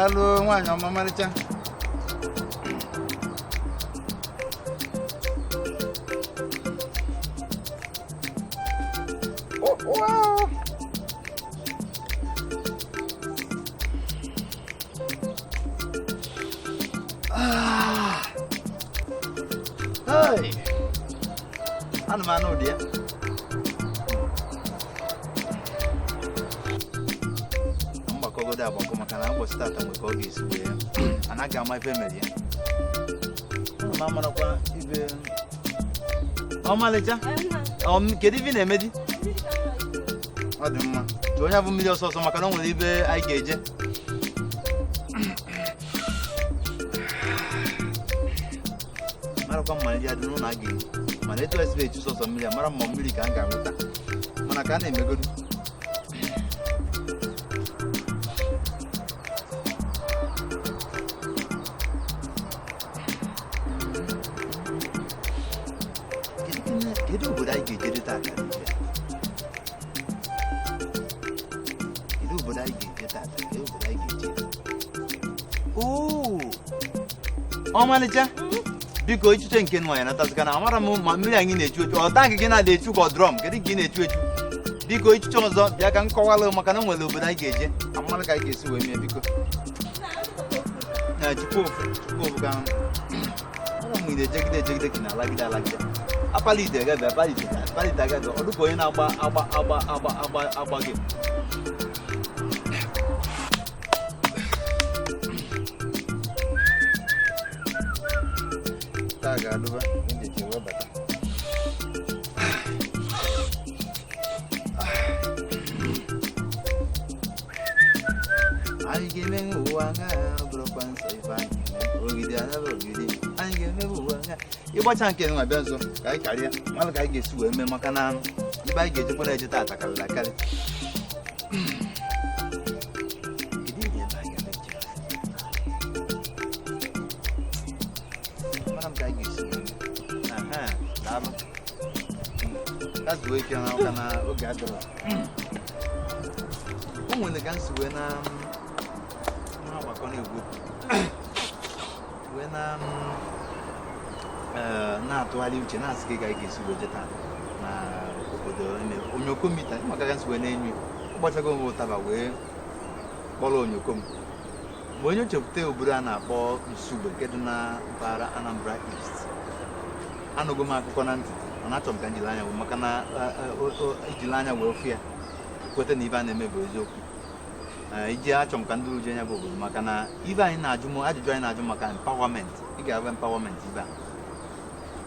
Dalo nwanyị ọma maricha. Oh, wow. Ah. Hey. Anu mana dia? Kau dah bawa makanan aku start tamu kau gis gue. Anak gamai family. Mama nak apa? Ibu. Mama leca. Kedi vine medi. Aduh mama. Jonya pun milih sos makanan mulai ibu ay keje. Mara kau mali ada nu nagi. Mali itu SB itu sos milih. Mara mau milih kan kamu tak. Mana kan ini megodu. Itu budaya jadi tak ada. Itu budaya jadi tak ada. Itu budaya jadi. Oh manager. Biko itu cengken mana? Nanti sekarang amara mau mamili yang ini cuci. Oh tangki kena ada cuci kau drum. Jadi kini cuci. Biko itu cuma so. Dia kan kau kalau makanan walau budaya jadi. Amara kayak gitu suami biko. Nah cukup kan. Orang ini jadi kena lagi. Apa lidah kan? Apa lidah kan? Aduh kau ini apa gitu. Tak ada dua. Ini jiwa bata. Aigeme uanga bropan saifan. Ogidi ana ogidi. Aigeme uanga. Iba chanke nwa benzo. Kai karia. Mal kai gesu eme makana. Iba geje pole je tata kala kale. Idi dia bagi leje. Maram kai gesu. Aha, dama. Kazu eke na kana ogado. Como ne gansu na wakone ugwu. Wena na atụgharị uche na-asị ka anyị ga-esi wee jeta na obodo onyoko mita maka ga nsi wee na-enyo ụgbọchago m ụtaba wee kpọrọ onyoko m mgbe onye chepụta obodo a na-akpọ Nsugbe nke dị na mpaghara Anambra East anụgo m akụkọ na ntị mana achọrọ m ka njiri anya maka na ijiri anya wee ofe ya kweta na ibe a na-eme bụ eziokwu iji achọrọ m ka ndị uju anya bụ obodo maka na ibe anyị na-ajụ m ajụjụ anyị na-ajụ maka empowerment ị ga-abụ empowerment ibe a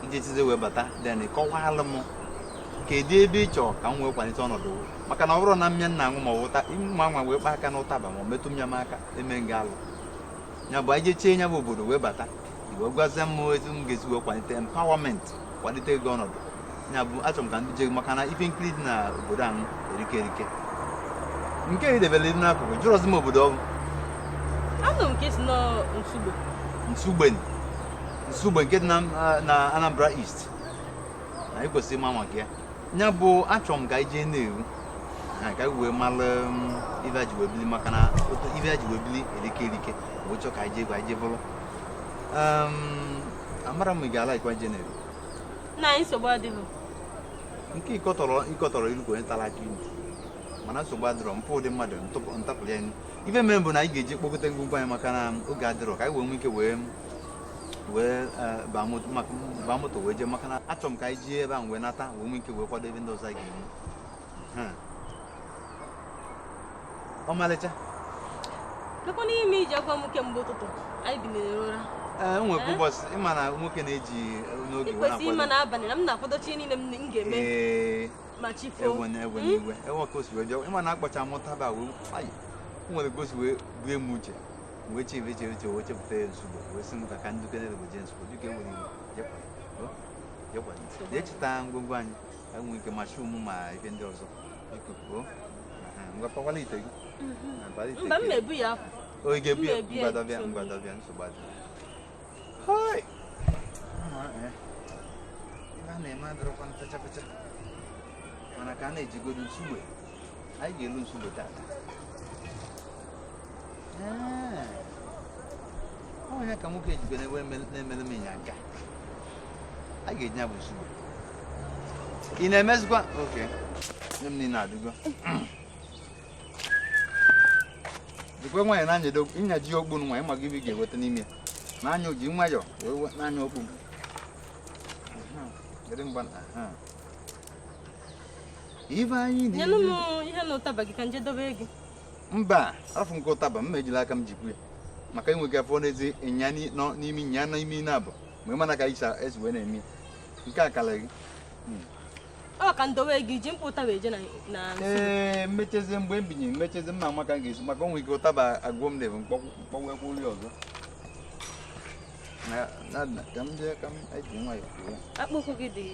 iji tize wee bata then kọwalụ m kedu ebe ị chọrọ ka m wee kwalite ọnọdụ maka na ọ bụrụ na mmịa nna aṅụ ma ụta ịmụ anwa wee kpa aka n'ụtaba ma metụ mmịa m aka eme nga alụ ya bụ anyị jechie nya bụ obodo wee bata wee gwazie m etu m ga-esi wee kwalite empowerment kwalite ego ọnọdụ ya bụ achọrọ m ka ndị je maka na ife nkiri dị na obodo ahụ erike nke edebere dị n'akụkụ jụrọzi m obodo ọbụ anụ nke si na Nsugbe nke dị na Anambra East na ikwesịrị ịma maka ya ya bụ achọrọ m ka anyị jee na-ewu ka anyị wee malụ ibe a ji wee bili maka na ibe a ji wee bili erike wee chọọ ka anyị jee bụrụ amara m ị ga-ala ikwa je na-ewu na anyị nsogbu adịghị nke ịkọtọrọ ilu ka onye tara aka ntị mana nsogbu adịrọ mpụ ụdị mmadụ ntapụrụ ya ife mere bụ na anyị ga-eji kpokọta ngwugwu anyị maka na oge adịrọ ka anyị wee nwee ike wee baa moto wee jee maka na achọrọ m ka anyị jee ebe ahụ wee nata wee nwee ike wee kwado ebe ndị ọzọ anyị ga-eme ọmalịcha lekwa n'ime iji agwa m kemgbe ụtụtụ anyị binere ụra nwekwa ụbọchị ịma na nwoke na-eji n'oge wee na-akwado ịma na abalị na m na-akwadochi niile m ga-eme ma chifo ewe n'iwe ewe ka o si wee bịa ịma na akpọcha m ụtaba wee nwere ka o si wee bue m uche wee chebe wee chepụta ya Nsugbe wee sị m ka ndị ukene bụ je Nsugbe dịka enwere iwu jee cheta ngwongwo anyị ka nwee ike ma shum ma ife ndị ọzọ ngwa pakwala ite gị mba m na-ebu ya o ga-ebu ya mgbadọbịa nsogbu adị a na-eme adịrọkwa ntachapacha mana ka a na-ejigodo Nsugbe anyị ga-elu Nsugbe tata onye ka nwoke ejikwa na-emele m ịnyanga a ga-eji ya bụ Nsugbe ị na-emezikwa oke nye m niile adịgo dịkwa nwaanyị na-anyado ịnyaji okpu nwaanyị maka ibe ị ga-eweta n'ime ya na-anya oji nwayọ wee na-anya okpu ife anyị nyelu m ihe na ụtaba gị ka nje dobe gị mba afọ nke ụtaba m ejila aka m jikwu ya maka enweghị afọ n'ezi ịnya n'ime ịnya n'ime na-abụ mgbe mana ka isa ezi wee na-eme nke a kala gị ọ ka ndowe gị ji mkpa ụtaba eje na mmechezi mgbe m binye mmechezi mma amaka ga-esi maka onwe ike ụtaba agwọ m na-ebu mkpọnwekwa uli ọzọ ka m jee ka m eji nwayọ akpụkụ gị dị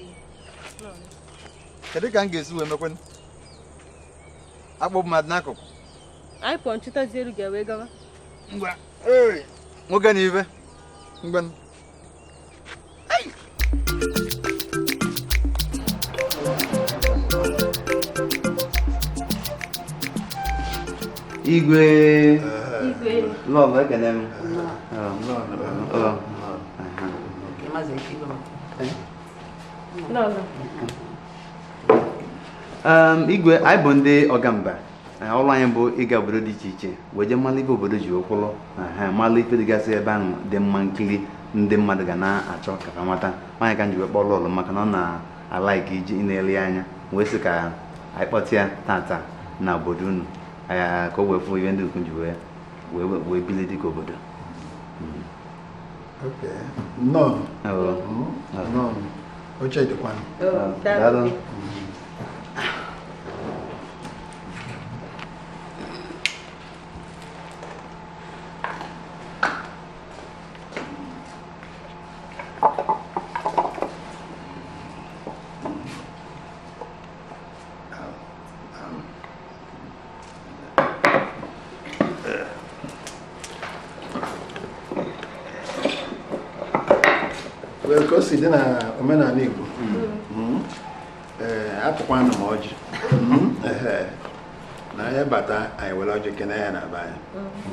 kedu ka m ga-esi wee mekwe akpụ mmadụ n'akụkụ anyị pụọ nchụtazi elu ga-wee gawa ngwa nwoke na ife ngwa igwe lọlọ ekene m igwe anyị bụ ndị ọgamba ọrụ anyị bụ ịga obodo dị iche iche wee jee mmalụ ibe obodo ji okwụlụ malụ ife dịgasị ebe ahụ dị mma nkiri ndị mmadụ ga na-achọ ka ha mata nwaanyị ka m ji wee kpọrọ ụlọ maka na ọ na-ala ike iji na-ele ya anya wee sị ka anyị kpọta ya tata na obodo unu ka o wee fụ ihe ndị ukwu ji wee bili dịka obodo oche dịkwa ka o si dị na omenala Igbo apụkwanụ m ọjị na anyị bata anyị were ọjị kene ya na be anyị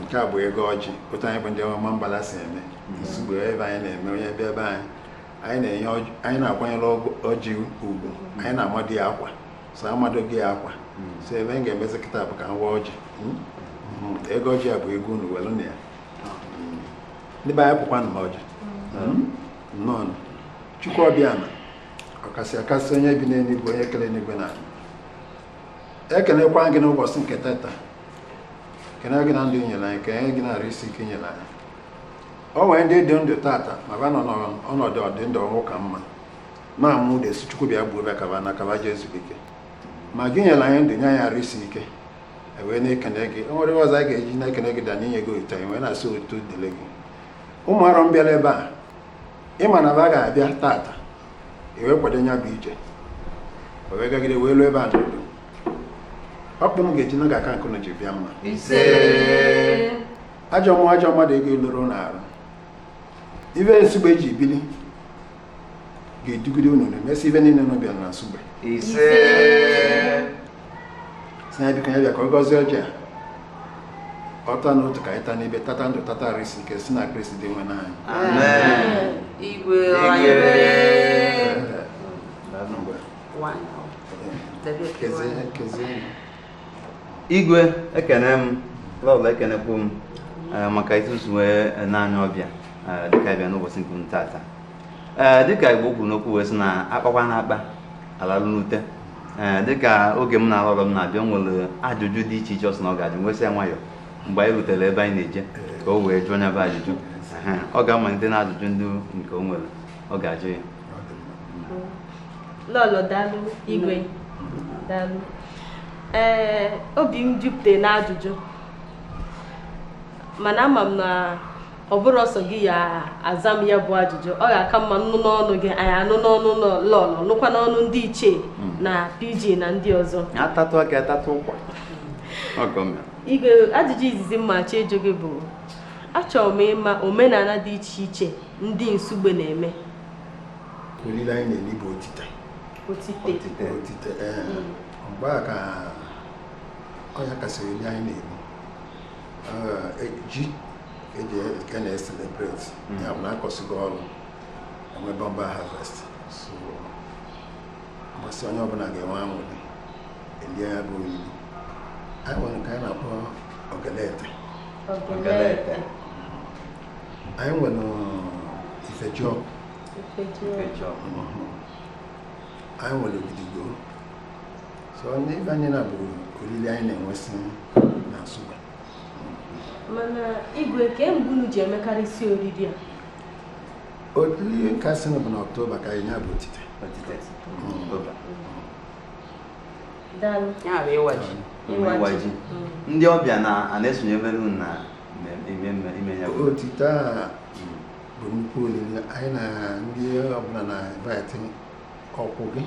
nke a bụ ego ọjị otu anyị bụ ndị ọma mbala si eme Nsugbe ebe anyị na-eme onye bịa ebe anyị na-akwanyere ọjị ugwu anyị na-amado ya akwa so amado gị ya akwa so ebe m ga-emezi kịta bụ ka m wa ọjị ego ọjị a bụ ego unu welu na ya ndị be anyị apụkwanụ m ọjị nnọọ Chukwu ọbịana ọkasị akasị onye bi n'eluigwe onye kere n'igwe na ekenekwa gị n'ụbọchị nke tata kene gị na ndụ nyere anyị kenye gị na-arụ isi ike nyere anyị o nwere ndị dị ndụ tata ma ba nọ n'ọnọdụ ọdịndụ ọnwụ ka mma na-amụ ụda esi Chukwu bịa gbuo bịa kaba na kaba je ezuru ike ma gị nyere anyị ndụ nye anyị arụ isi ike wee na-ekene gị o nwere ọzọ anyị ga-eji na-ekene gị da n'inye gị otu anyị wee na-asị otu dịle gị ụmụ arọ m bịara ebe a ịma na ba ga-abịa tata wee kwado nya bụ ije wee gagide wee lụọ ebe a n'udo ọkpụ m ga-eji na ga-aka nkụ na ji bịa mma ajọ mmadụ ego eloro na-arụ ibe Nsugbe ji bili ga-edugide unu na-emesi ibe niile nọ bịara na Nsugbe si ya biko ya bịa ka ọ gọzie ọjị a ọta n'otu ka anyị taa n'ibe tata ndụ tata arụ isi ike si na Kristi dị nwe igwe ekene m lọlọ ekenekwu m maka itusu wee na-anya ọbịa dịka ịbịa n'ụbọchị nke tata dịka Igbo kwuru n'okwu wee sị na akpakwa na-akpa alalụ n'ute dịka oge m na-alọrọ m na-abịa nwere ajụjụ dị iche iche ọ sị na ọ ga-ajụ nwesị ya nwayọ mgbe anyị rutere ebe anyị na-eje ka o wee jụọ nya bụ ajụjụ ọ ga-amalite na ajụjụ ndị nke o nwere ọ ga-ajụ ya lọlọ daalụ igwe daalụ obi m jupụtara na ajụjụ mana ama m na ọ bụrụ ọsọ gị ya aza m ya bụ ajụjụ ọ ga-aka mma nnụ n'ọnụ gị anyị anụ n'ọnụ lọlọ nụkwa n'ọnụ ndị ichie na PG na ndị ọzọ atatụ aka atatụ ụkwa igwe ajụjụ izizi mma achọ ịjụ gị bụ achọrọ m ịma omenala dị iche iche ndị Nsugbe na-eme olile anyị na-eli bụ otite mgbe a ka ọnya kasịrị eli anyị na-eli ji can celebrate. I'm not possible. I'm a bomber harvest. So, my son, you're going to get one with me. And yeah, I want to kind of ogalete. I want to, if a job. I want to go. So, I'm even in a really in Western Nsugbe. Mana igwe ke mbunu je mekarisi oridi a. Odili ka sene bụ October ka nya bụ otite. October. Dalu. Ya bụ ịwaji. Ndị ọbịa na-esonyebere na ime ya bụ Otite a bụ nnukwu olili anyị na ndị ọbụla na-invite ọkwụ gị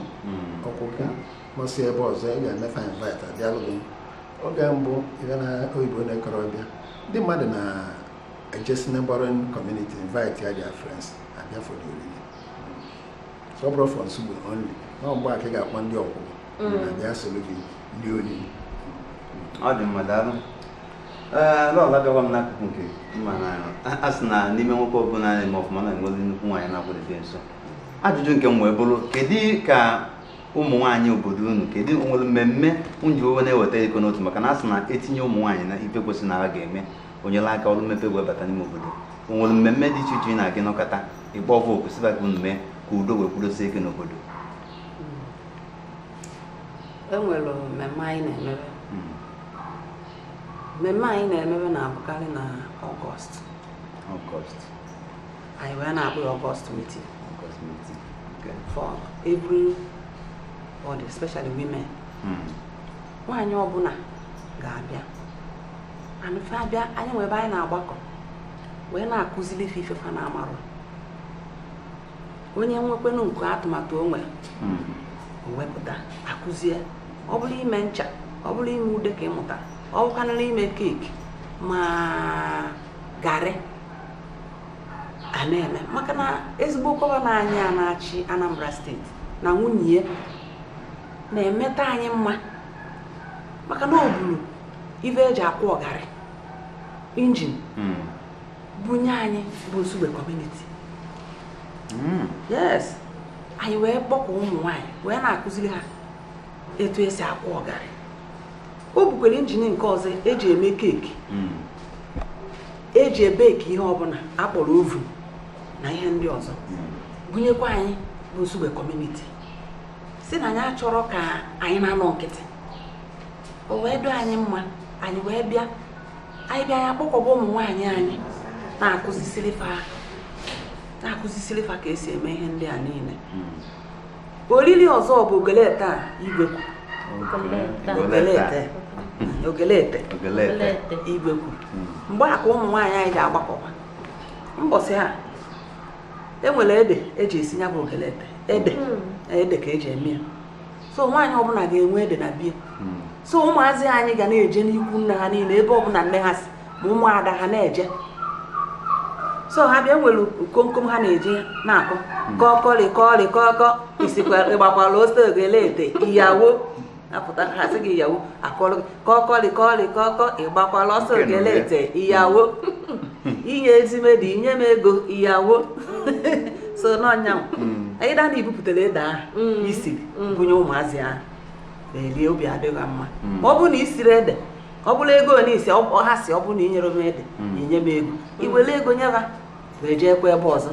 masị ebe ọzọ ị ga-emefa invite abịalụ gị. Oge mbụ ịga na oyibo na-ekọrọ ọbịa ndị mmadụ na-ejesi neighboring community invite their friends abịa for the oriri. So ọ bụrụ for Nsugbe only. Na mgbe aka ga-akpọ ndị ọkwụkwọ abịa soro gị ndị oriri. Ọ dị mma daalụ. Lọla bịakwa m n'akụkụ nke a sị na n'ime nwoke ọbụla na-eme ọfụma na-enwezi nnukwu nwaanyị na-akwụdebe nso. Ajụjụ nke m wee bụrụ kedu ka ụmụ nwaanyị obodo unu kedu nwere mmemme njiwe na-eweta ego n'otu maka na asị na etinye ụmụ nwaanyị na ife kwesịrị na ha ga-eme onyela aka ọrụ mmepe wee bata n'ime obodo o nwere mmemme dị iche iche na gị nọkọta ịkpọ ọgwụ okwesịba ka unu mee ka udo wee kwudosie ike n'obodo Enwere mmemme anyị na-emebe. Mmemme anyị na-emebe na-abụkarị na Ọgọst. Anyị wee na-akpọ ya Ọgọst meeting. For everybody, especially women. Nwaanyị ọbụla ga-abịa. Ana fe abịa anyị nwebe anyị na-agbakọ wee na-akụzili ife fa na-amarụ. Onye nwekwenụ nke atụmatụ o nwere o wepụta akụzie. Ọ bụrụ ime ncha, ọ bụrụ ime ude ka ịmụta, ọ bụkwanụ ime keeki ma garị a na-eme maka na ezigbo gọvanọ anyị a na-achị Anambra steeti na nwunye ya na-emeta anyị mma maka na o buru ife eji akwụ ọgarị injin bunye anyị bụ Nsugbe community. Yes, anyị wee kpọkọ ụmụ nwaanyị wee na-akụziri ha etu esi akwụ ọgarị. O bukwere injin nke ọzọ eji eme keeki, eji ebeki ihe ọbụla akpọrọ oven na ihe ndị ọzọ bunyekwa anyị bụ Nsugbe community. Si na anyị achọrọ ka anyị na-anọ nkịtị o wee doo anyị mma anyị wee bịa ya kpọkọba ụmụ nwaanyị anyị na-akụzisiri fa ka esi eme ihe ndị a niile. Oriri ọzọ bụ ogelete a igwekwu ogelete igwekwu mgbe a ka ụmụ nwaanyị anyị ji agbakọkwa mbọsị ha enwere ede eji esi ya bụ ogelete ede ka eji eme ya. So nwaanyị ọbụla ga-enwe ede na bie. So ụmụazị anyị ga na-eje n'ikwu nne ha niile ebe ọbụla nne ha si ma ụmụada ha na-eje. So ha bịa nwere komkom ha na-eje na-akọ kọkọ isikwa ịgbakwala ose ogelete iyawo apụta ha sị gị iyawo akọrọ kọkọ ịgbakwala ose ogelete iyawo inye ezimedi inye m ego iyawo. So n'ọnyanwụ anyị na ibupụtara ede ahụ isiri bunye ụmụazị ahụ na-eri obi adịghị mma. Ma ọ bụrụ na isiri ede ọ bụrụ ego n'isi ha si ọ bụrụ na inyere m ede inye m ego iwere ego nyeba wee jee kwa ebe ọzọ.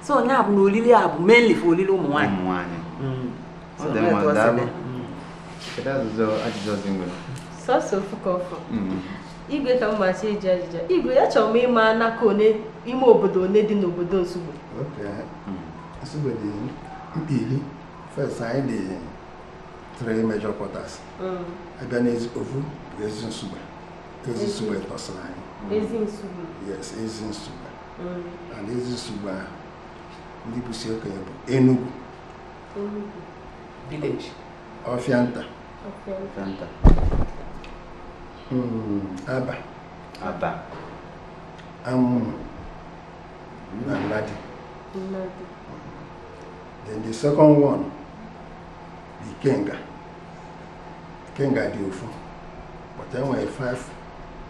So onye bụ na olili a bụ mainly for olili ụmụ nwaanyị. Sọsọ ofu ka ọfọ. Igwe ka mmachi eji ajụjụ. Igwe ya chọrọ m ịma n'aka one ime obodo one dị n'obodo Nsugbe. Nsugbe dị iri. First anyị dị 3 major quarters. Abịa n'ezi ofu bụ ezi Nsugbe. Ezi Nsugbe tọsịrị anyị. Ezi Nsugbe. Yes, ezi Nsugbe. And ezi Nsugbe ndị busi okenye bụ Enugu village. Ọfịanta. Aba. Amu. Na Nadi. Then the second one, the Kenga. Kenga dị ofu. But there were 5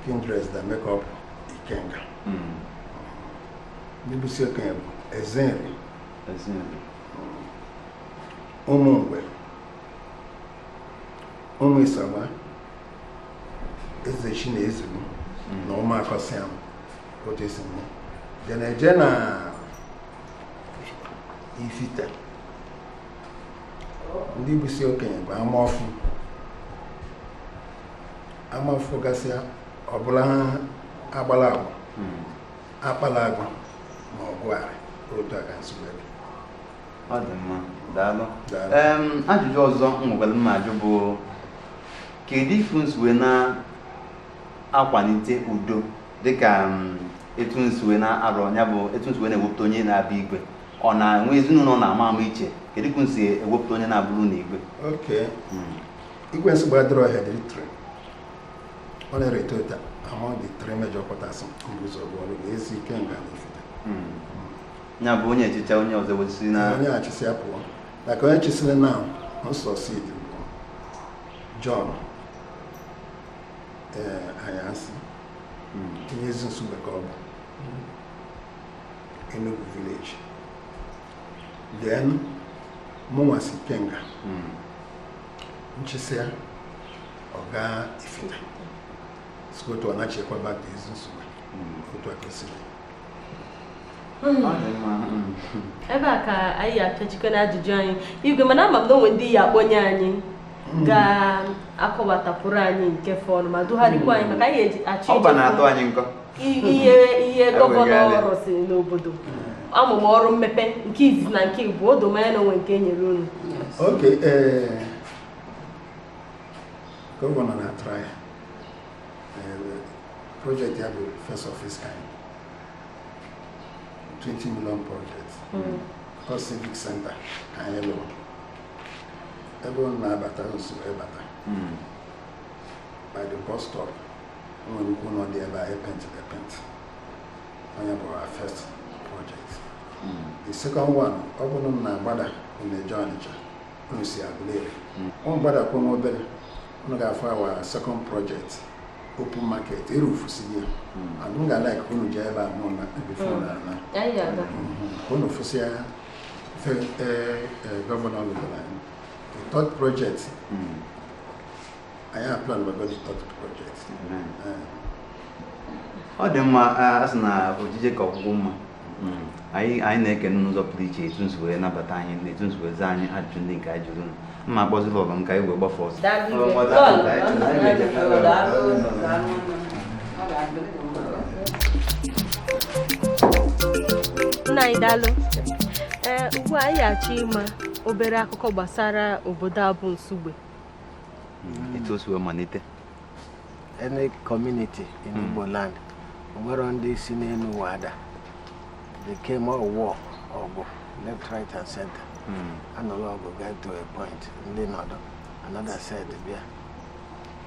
kindreds that make up the Kenga. ndị bụsi okenye bụ Ezenri ụmụ mgbe ụmụ Isagba eze chi na ezigbo na ụmụakọsịam otu esi mụ je na-eje na Ifite ndị bụsi okenye bụ amaọfụ gasịa ọbụla ha agbala agwa akpala agwa ma ọgụgharị otu aka Nsugbe. Ọ dị mma, daalụ. Ajụjụ ọzọ nwere mma ajụ bụ kedu ifu Nsugbe na-akwalite udo dịka etu Nsugbe na-arụ ya bụ etu Nsugbe na-ewepụta onye na-abịa igwe ọ na-enwe ezinụlọ na-ama ama iche kedu ka nsi ewepụta onye na-abụrụ na igwe? Igwe Nsugbe adịrọ hereditary. Ọ na-ereta ụta among the three major quarters mbụzọ bụ ọrụ ga-esi ike nga na Ifite. Ya bụ onye echicha onye ọzọ wesiri na onye achịsị apụọ maka onye chisiri na nsọ seed bụ John Anyasị tinye ezi Nsugbe ka ọ bụ Enugu village. Then mụnwa si Kenga nchịsị ya ọ gaa Ifite otu ọ na-achịkwa back to ezi Nsugbe otu aka si ebe a ka anyị apịachikọ na ajụjụ anyị igwe mana ama m na onwe ndị ya akpọnye anyị ga-akọwatapụrụ anyị nke fọnụ ma dugharịkwa anyị maka anyị achọ ihe gọvanọ rụsịrị n'obodo amụma ọrụ mmepe nke izizi na nke bụ o domanya na onwe nke enyere unu. Gọvanọ na-atụrụ ya project ya bụ first of its kind 20 million project for civic center ka anyị lụrụ ebe ọ na-abata Nsugbe bata by the bus stop nwere ukwu nọ dị ebe a epent onye bụ our first project. The second one ọ bụrụ na agbada na-eje Ọnịcha unu si Aguleri ọ gbadakwuo n'obere unu ga-afụ our second project open market erufusiye and m ga-like unu je ebe a mụ na before na unu fusi ya gọvanọ lụgara anyị the third project anyị aplan bago the third project. Ọ dị mma a sị na ojije ka ọgwụgwụ mma anyị na-ekene n'ụzọ pụrụ iche etu Nsugbe nabata anyị na etu Nsugbe za anyị ajụjụ ndị nke anyị jụrụ mma akpọzila ọgọ m ka anyị wee gbafe ọsọ. Nna anyị daalụ. Ugbu a anyị achọ ịma obere akụkọ gbasara obodo a bụ Nsugbe. Etu o si wee malite. Any community in Igbo land, where on this in Wada, they came all war, left, right, and center. And the Lord got to a point, and then another said, yeah,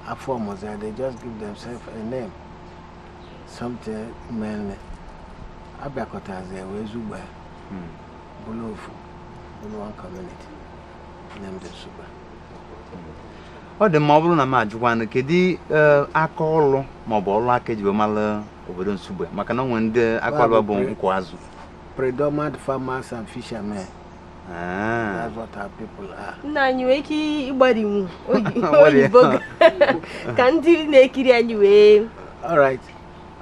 a form was there, they just give themselves a name. Something mainly Abakotas there, Nsugbe, Bulufu, Buluan community, named Nsugbe. Ọ dị mma ọ bụrụ na m ajụkwana kedu aka ọrụ maọbụ ọrụ aka eji mara obodo Nsugbe maka na onwe ndị aka ọrụ bụ nkụ azụ. Predominant farmers and fishermen. That's what our people are. Nna anyị nwee ike ịgbarinwu oyibo ka ndị na-ekiri anyị wee. All right.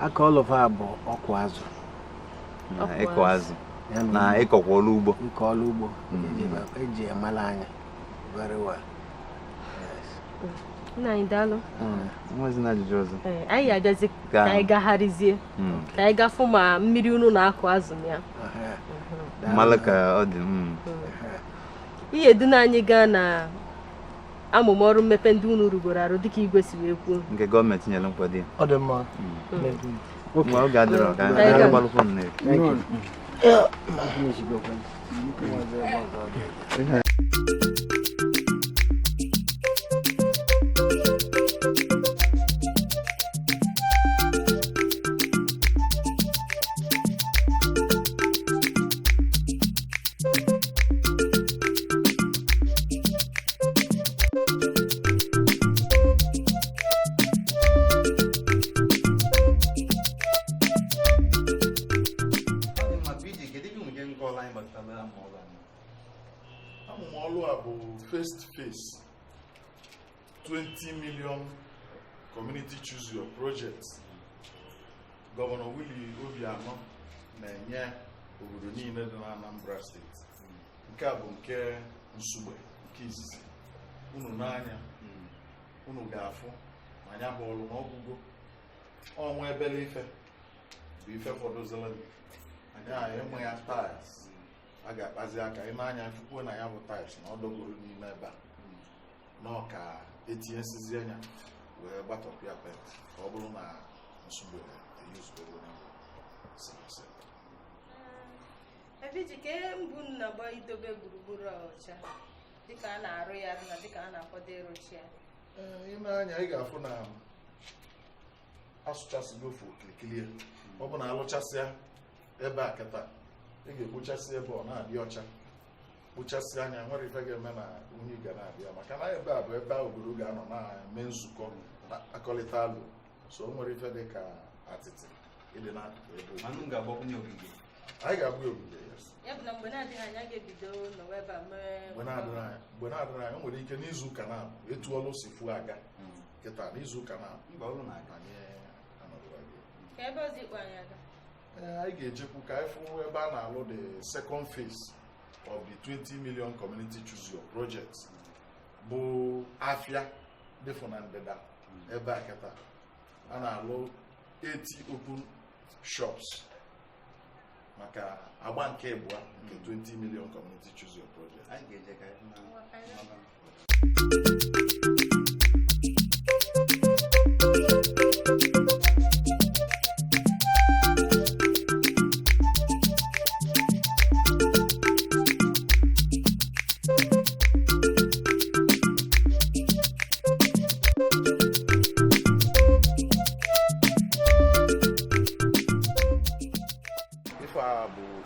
Aka ọrụ ha bụ ọkụ azụ. Ịkụ azụ na ịkọkwa ọrụ ugbo. Ịkọ ọrụ ugbo eji amala anya very well. Nna anyị daalụ. Nwazi na ajụjụ ọzọ. Anyị agazi ka anyị gagharịzie ka anyị gafụ ma mmiri unu na-akụ azụ ya. Mmalụ ka ọ dị. Ihe duna anyị gaa na amụma ọrụ mmepe ndị unu rugoro arụ dịka igwe si wee kwuo. Nke gọọmenti nyere nkwado ya. Ọ dị mma. Nwa oge adịrọ ka anyị gbalụ fon na amụmọlụ a bụ first phase 20 million community choose your project Gọvanọ Willie Obianọ na-enye obodo niile dị na Anambra steeti. Nke a bụ nke Nsugbe nke izizi. Unu n'anya unu ga-afụ ma anya bụ ọlụ n'ọgwụgwọ ọnwa ebele ife bụ ife fọdụzịla anyị enwe ya tiles a ga-akpazi aka ị n'anya fukwuo na ya bụ tiles na ọ dọgoro n'ime ebe a n'ọka etinye nsizi anya wee gbatọpụ ya pent ka ọ bụrụ na Nsugbe eyuzugoro Ebijike mbụ na-agba idobe gburugburu ọcha dịka a na-arụ ya na dịka a na-akwado ịrụchi ya. Ị na-anya ị ga-afụ na asụchasịgo ofu okirikiri ọ bụ na alụchasịa ebe a kịta ị ga-ekpochasị ebe ọ na-adị ọcha kpochasị anya nwere ife ga-eme na unyi ga na-abịa maka na ebe a bụ ebe obodo ga-anọ na-eme nzukọ akọlịta alụ so o nwere ife dị ka atịtị ịdị n'akụkụ ebe anyị ga-agbu ogige ya bụ na mgbe na-adịghị anya ga-ebido n'ọwa ebe a mee mgbe na-adịghị anya nwere ike n'izu ụka na etu ọlụ si fu aga kịta n'izu ụka na ka ebe ọzọ ikpe anyị aga anyị ga-ejekwu ka anyị fụ ebe a na-alụ the second phase of the 20 million community choose your project bụ afịa dịfụ na ndịda ebe a kịta a na-alụ 80 open shops maka agba nke abụọ nke 20 million community choose your project.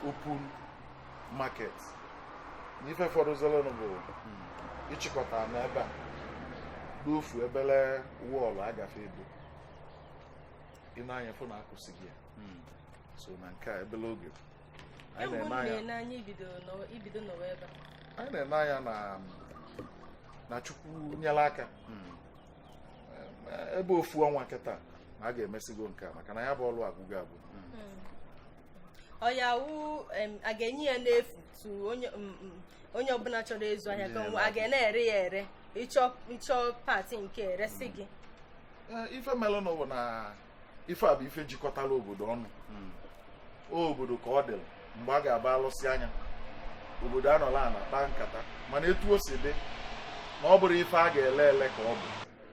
Open market n'ife fọdụzịrị bụ ịchịkọta n'ebe a n'ofu ebele wọọlụ agafe edo ị na-anya fụ na akwụsịghị ya so na nke a ebele oge anyị na-ene anya na Chukwu nyere aka ebe ofu ọnwa kịta na a ga-emesigo nke a maka na ya bụ ọlụ agwụgo agwụ ọyawu a ga-enye ya n'efu tu onye ọbụla chọrọ ịzụ ahịa ka a ga-ere ya ere ịchọ pati nke eresi gị ife melụ n'ụwa na ife a bụ ife jikọtara obodo ọnụ obodo ka ọ dịrị mgbe a ga-aba alụsị anya obodo anọla na kpaa nkata mana etu o si dị na ọ bụrụ ife a ga-ele ele ka ọ bụ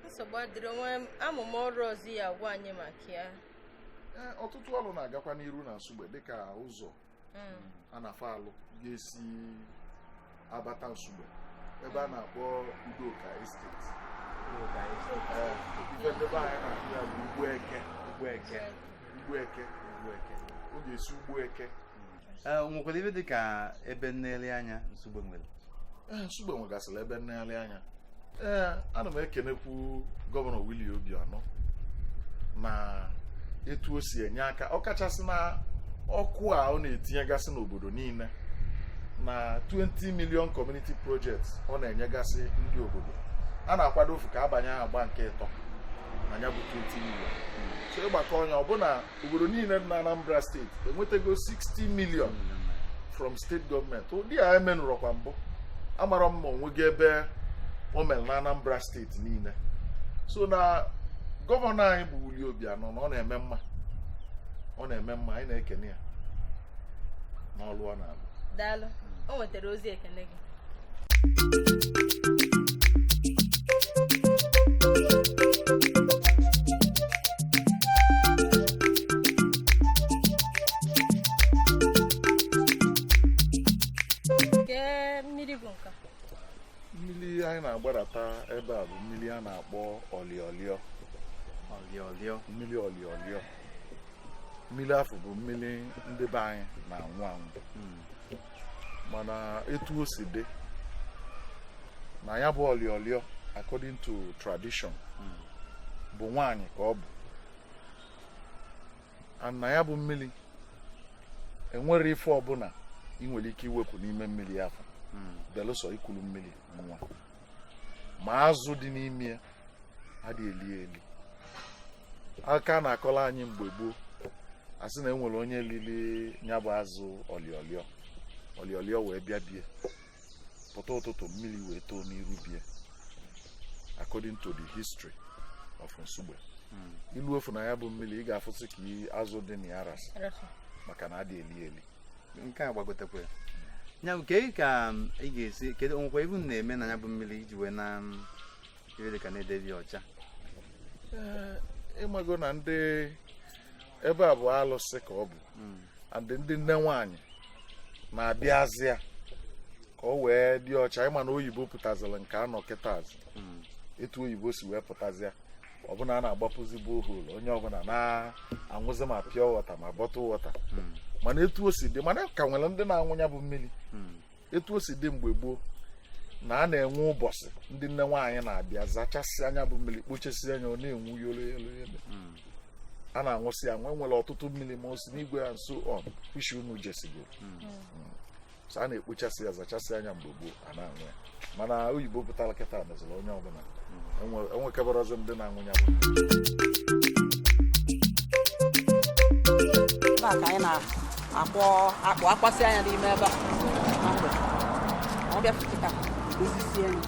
nsogbu adịrị onwe amụma ọrụ ọzọ ya gwa anyị maka ya ọtụtụ ọrụ na-agakwa n'iru na Nsugbe dịka ụzọ a na-afọ alụ ga-esi abata Nsugbe ebe a na-akpọ Udoka Estate ife ndebe anyị na-ahụ ya bụ ọ ga-esi Ugbo Eke nwekwara ibe dịka ebe nnegheli anya Nsugbe nwere Nsugbe nwegasịrị ebe nnegheli anya ana m ekenekwu Gọvanọ Willie Obianọ na etu o si enye aka ọkachasị na ọkụ a ọ na-etinyegasị n'obodo niile na 20 million community projects ọ na-enyegasị ndị obodo a na-akwado ofu ka abanye agba nke ịtọ na ya bụ 20 million so ịgbakọ onye ọbụna obodo niile dị na Anambra steeti enwetago 60 million from state gọọmenti ụdị a emenụrọkwa mbụ amara m ma onwe gị ebe o mere na Anambra steeti niile so na gọvanọ anyị bụ Willie Obianọ na ọ na-eme mma anyị na-ekene ya n'ọlụ ọ na-alụ. Daalụ, o nwetara ozi ekene gị. Nke mmiri bụ nka. Mmiri anyị na-agbadata ebe a bụ mmiri a na-akpọ oliolio. Mmiri oliolio. Mmiri afọ bụ mmiri ndị be anyị na-anwụ anwụ mana etu o si dị na ya bụ oliolio according to tradition bụ nwaanyị ka ọ bụ na ya bụ mmiri enwere ife ọbụla ị nwere ike iwepụ n'ime mmiri afọ belụsọ ikulu mmiri nwa ma azụ dị n'ime ya adịghị eli aka na-akọla anyị mgbe gboo asị na enwere onye lili ya bụ azụ oliolio wee bịa bie pụta ụtụtụ mmiri wee too n'iru bie according to the history of Nsugbe. Ilu ofu na ya bụ mmiri ị ga-afụsị ka azụ dị na ya rasị maka na adị eli nke a gbagotekwa ya bụ ka ị ga-esi kedu onwekwa ibu na-eme na ya bụ mmiri iji wee na ebe dị ka na-edebi ọcha ịmago na ndị ebe a bụ alụsị ka ọ bụ ndị nne nwaanyị na-abịazịa ka ọ wee dị ọcha ịma na oyibo pụtazịrị nke anọ kịta azụ etu oyibo si wee pụtazịa ọbụna a na-agbapụzi boholu onye ọbụla na-aṅụzi ma pịọ wọta ma bọtụ wọta mana etu o si dị mana ka nwere ndị na-aṅụ ya bụ mmiri etu o si dị mgbe gboo na a na-enwe ụbọchị ndị nne nwaanyị na-abịa zachasị anya bụ mmiri kpochasị anya ọ na-enwu yolo a na-aṅụsị aṅụ enwere ọtụtụ mmiri ma o si n'igwe ya nso ishi unu jesigoro so a na-ekpochasị ya zachasị anya mgbe gboo a na-aṅụ ya mana oyibo pụtara kịta meziri onye ọbụla enwekebarazi ndị na-aṅụ ya bụ ka anyị na-akpọ akpasị anya n'ime ebe a na mgbede ọ bịa pụta osisi enyi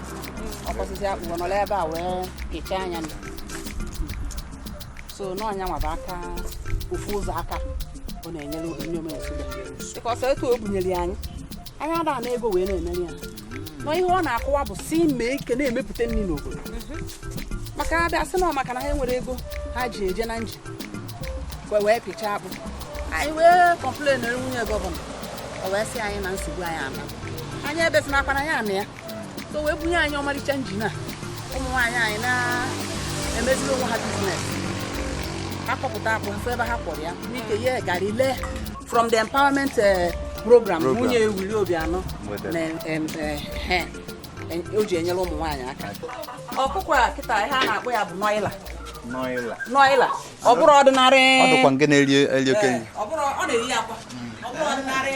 ọkpọsịsị akpụ nọrọ ebe a wee kechaa anya so n'ọnya nwa bụ aka ofu ụzọ aka ọ na-enyere onye ome Nsugbe dịka ọsọ etu o bunyere anyị ada na ego wee na-emere ya nọ ihe ọ na-akụwa bụ si mee ike na-emepụta nri n'obodo maka abịa sị na maka na ha enwere ego ha ji eje na nji wee pịchaa akpụ anyị wee kọmplenere nwunye gọvanọ o wee sị anyị na nsogbu anyị ana anyị ebesi n'akwa na ya ana ya so wee bunye anyị ọmarịcha njin a ụmụ nwaanyị anyị na-emeziri onwe ha biznes ha kọpụta akpụ mfe ebe ha kwọrọ ya n'ike ya gara ile from the empowerment program nwunye Ewuli Obianọ o ji enyere ụmụ nwaanyị aka ọkụkọ a kịta ihe a na-akpọ ya bụ noila ọ bụrụ ọdịnarị ọ dịkwa nke na-eri okenye ọ na-eri akwa ọ bụrụ ọdịnarị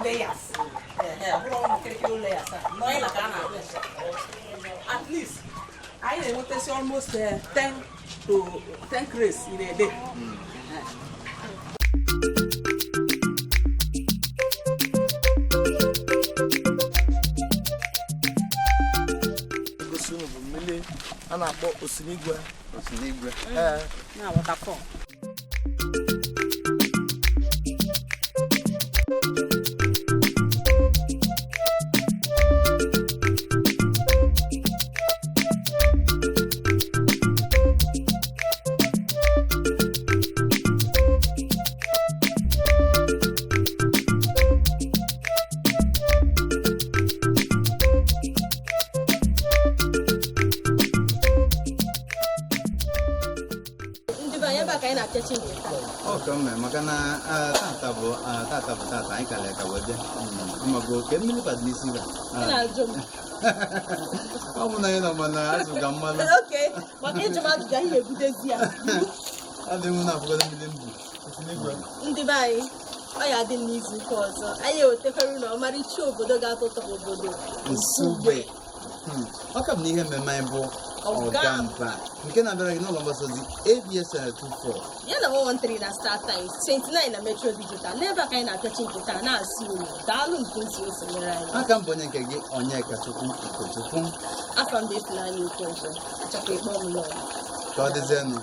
layers ọ bụrụ ụmụ layers noila ka a na-akpọ at least anyị na-enwetasị almost 10 to 10 crates in a day. A na-akpọ osinigwe na waterfall. maka na tata bụ tata anyị kara ka wee bịa mago ke mmiri bad n'isi ba ọ bụ na anyị nọ mana azụ ga mmanụ adịghị na afụgara mmiri mbụ ndị be anyị ọ ya dị n'izu nke ọzọ anyị ewetekwara na ọmarịcha obodo ga-atụtọ obodo Nsugbe ọ ka bụ na ihe mmemme anyị bụ OGAMBA nke na-abịara gị n'ụlọ mgbasa ozi ABS 24 ya na 113 na Star Times 29 na Metro Digital n'ebe a ka anyị na-apịachi nke taa na-asị unu daalụ nke ozi esonyere anyị aka mbụ onye nke gị Onyekachukwu Ikochukwu afọ ndị Ifeanyi Okonkwo achọkwa ịkpọ m lọọ ka ọ dịzienụ